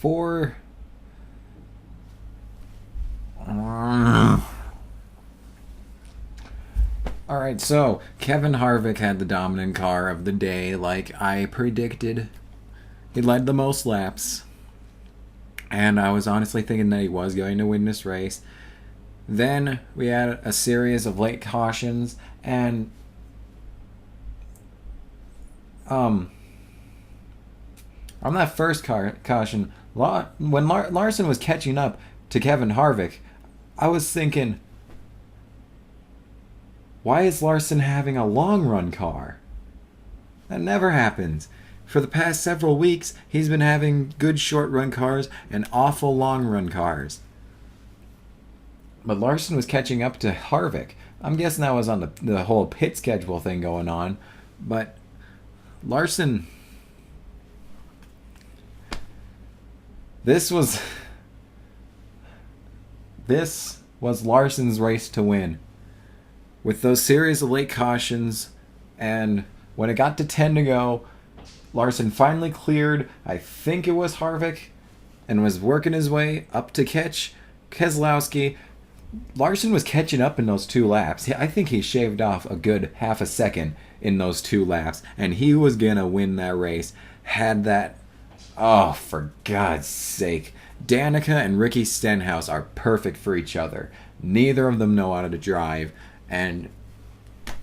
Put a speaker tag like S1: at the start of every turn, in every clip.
S1: For all right, so Kevin Harvick had the dominant car of the day, like I predicted. He led the most laps, and I was honestly thinking that he was going to win this race. Then we had a series of late cautions, and on that first caution, when Larson was catching up to Kevin Harvick, I was thinking, why is Larson having a long run car? That never happens. For the past several weeks, he's been having good short run cars and awful long run cars. But Larson was catching up to Harvick. I'm guessing that was on the whole pit schedule thing going on. But Larson... This was Larson's race to win. With those series of late cautions, and when it got to 10 to go, Larson finally cleared, I think it was Harvick, and was working his way up to catch Keselowski. Larson was catching up in those 2 laps. I think he shaved off a good half a second in those 2 laps, and he was going to win that race. Had that... Oh, for God's sake. Danica and Ricky Stenhouse are perfect for each other. Neither of them know how to drive, and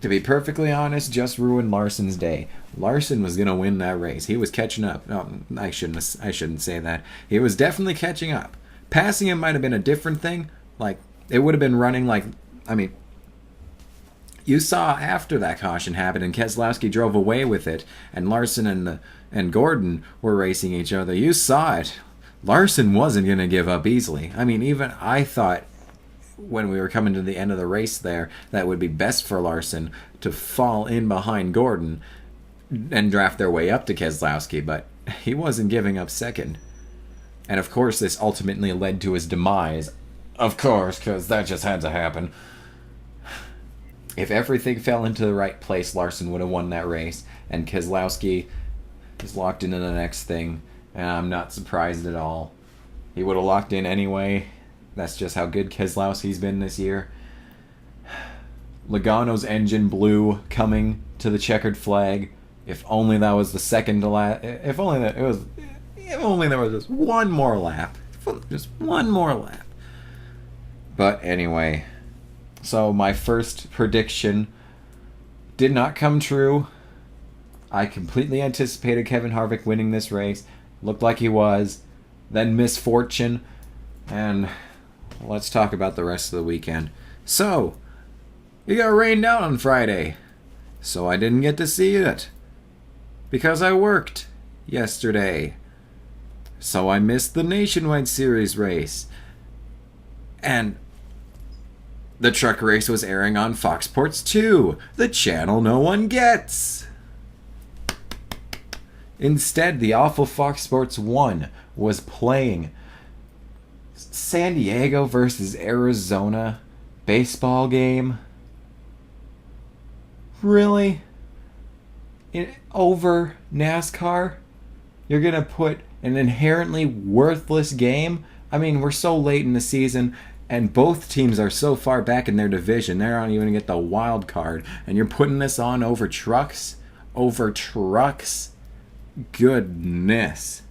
S1: to be perfectly honest, just ruined Larson's day. Larson was going to win that race. He was catching up. No, I shouldn't say that. He was definitely catching up. Passing him might have been a different thing. Like, it would have been running like... I mean, you saw after that caution happened and Keselowski drove away with it, and Larson and Gordon were racing each other. You saw it. Larson wasn't going to give up easily. I mean, even I thought when we were coming to the end of the race there, that would be best for Larson to fall in behind Gordon and draft their way up to Keselowski, but he wasn't giving up second. And of course, this ultimately led to his demise. Of course, because that just had to happen. If everything fell into the right place, Larson would have won that race, and Keselowski is locked into the next thing, and I'm not surprised at all. He would have locked in anyway. That's just how good Keselowski's been this year. Logano's engine blew coming to the checkered flag. If only that was the second to last. If only there was just one more lap. Just one more lap. But anyway, so my first prediction did not come true. I completely anticipated Kevin Harvick winning this race. Looked like he was. Then misfortune. And let's talk about the rest of the weekend. So, it got rained out on Friday. So I didn't get to see it. Because I worked yesterday. So I missed the Nationwide Series race. And the truck race was airing on Fox Sports 2, the channel no one gets. Instead, the awful Fox Sports 1 was playing San Diego versus Arizona baseball game. Really? Over NASCAR? You're going to put an inherently worthless game? I mean, we're so late in the season, and both teams are so far back in their division, they're not even going to get the wild card, and you're putting this on over trucks? Over trucks? Goodness.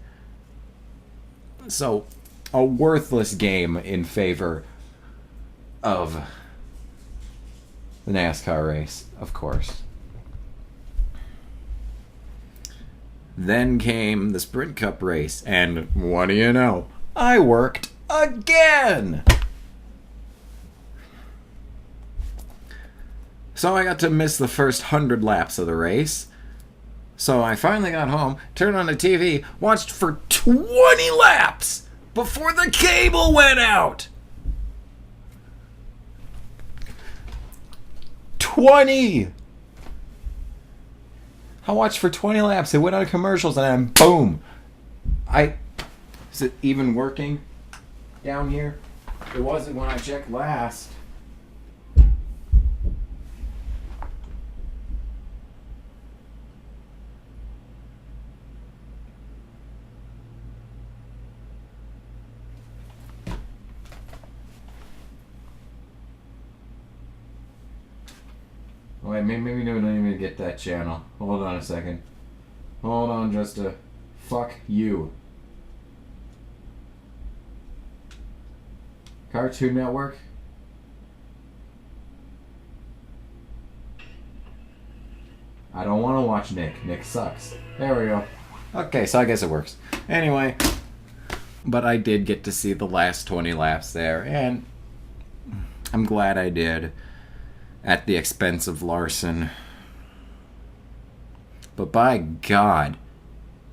S1: So, a worthless game in favor of the NASCAR race, of course. Then came the Sprint Cup race, and what do you know? I worked again! So I got to miss the first 100 laps of the race. So I finally got home, turned on the TV, watched for 20 laps before the cable went out. 20! I watched for 20 laps. It went on commercials, and then boom. Is it even working down here? It wasn't when I checked last. Alright, maybe we don't even get that channel. Hold on a second. Hold on just a... Fuck you. Cartoon Network? I don't want to watch Nick. Nick sucks. There we go. Okay, so I guess it works. Anyway, but I did get to see the last 20 laps there, and I'm glad I did, at the expense of Larson. But by God,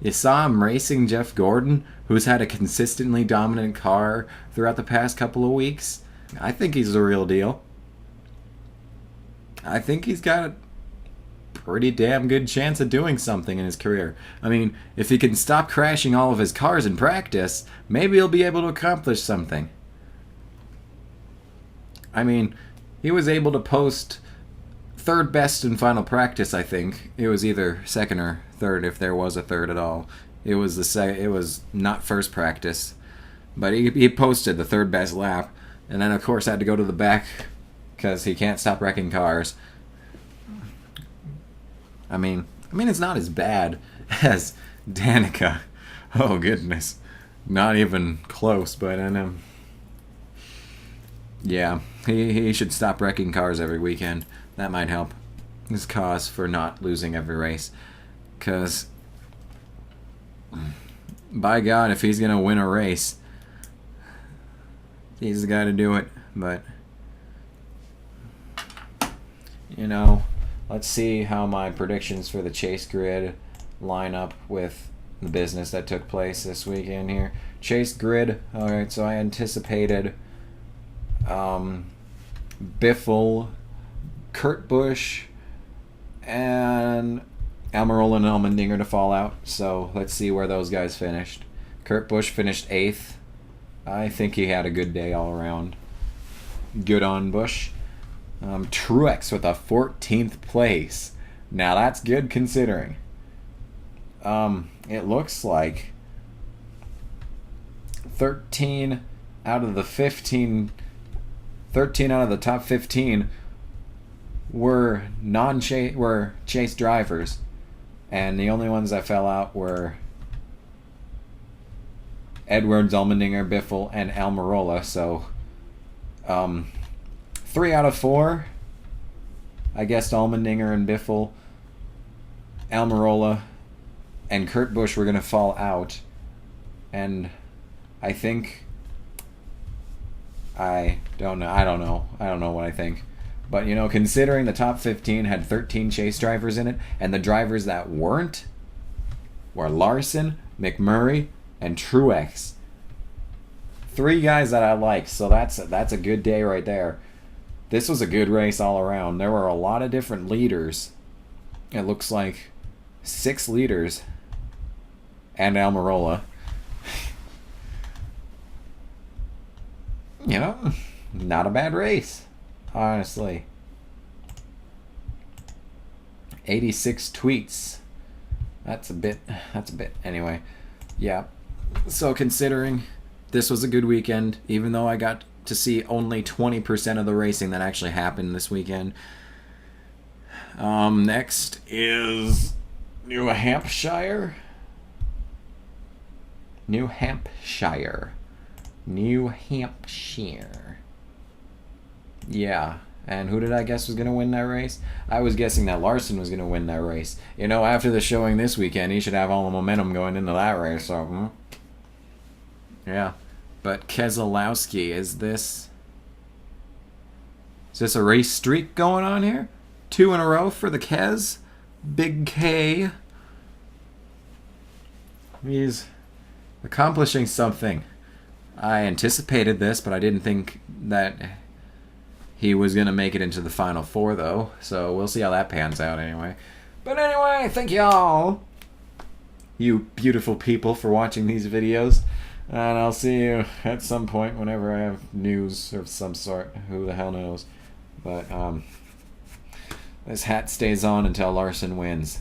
S1: you saw him racing Jeff Gordon, who's had a consistently dominant car throughout the past couple of weeks. I think he's the real deal. I think he's got a pretty damn good chance of doing something in his career. I mean, if he can stop crashing all of his cars in practice, maybe he'll be able to accomplish something. I mean, he was able to post third best in final practice, I think. It was either second or third, if there was a third at all. It was it was not first practice, but he posted the third best lap, and then of course had to go to the back because he can't stop wrecking cars. I mean, it's not as bad as Danica. Oh goodness, not even close. But yeah, he should stop wrecking cars every weekend. That might help his cause for not losing every race. 'Cause by God, if he's gonna win a race, he's the guy to do it. But you know, let's see how my predictions for the Chase Grid line up with the business that took place this weekend here. Chase Grid, alright, so I anticipated Biffle, Kurt Busch, and Almirola and Allmendinger to fall out. So let's see where those guys finished. Kurt Busch finished 8th. I think he had a good day all around. Good on Busch. Truex with a 14th place. Now that's good considering. It looks like 13 out of the 15, 13 out of the top 15 were Chase drivers, and the only ones that fell out were Edwards, Allmendinger, Biffle, and Almirola. So 3 out of 4, I guess Allmendinger and Biffle, Almirola, and Kurt Busch were going to fall out. And I think... I don't know what I think. But, you know, considering the top 15 had 13 Chase drivers in it, and the drivers that weren't were Larson, McMurray, and Truex. 3 guys that I like, so that's a good day right there. This was a good race all around. There were a lot of different leaders. It looks like 6 leaders. And Almirola. You know, not a bad race, honestly. 86 tweets. That's a bit. Anyway, yeah. So considering this was a good weekend, even though I got to see only 20% of the racing that actually happened this weekend. Next is New Hampshire. New Hampshire. Yeah. And who did I guess was going to win that race? I was guessing that Larson was going to win that race. You know, after the showing this weekend, he should have all the momentum going into that race. So, yeah. But Keselowski, is this a race streak going on here? 2 in a row for the Kes? Big K. He's accomplishing something. I anticipated this, but I didn't think that he was going to make it into the Final 4, though. So we'll see how that pans out anyway. But anyway, thank y'all, you beautiful people, for watching these videos. And I'll see you at some point whenever I have news of some sort. Who the hell knows? But this hat stays on until Larson wins.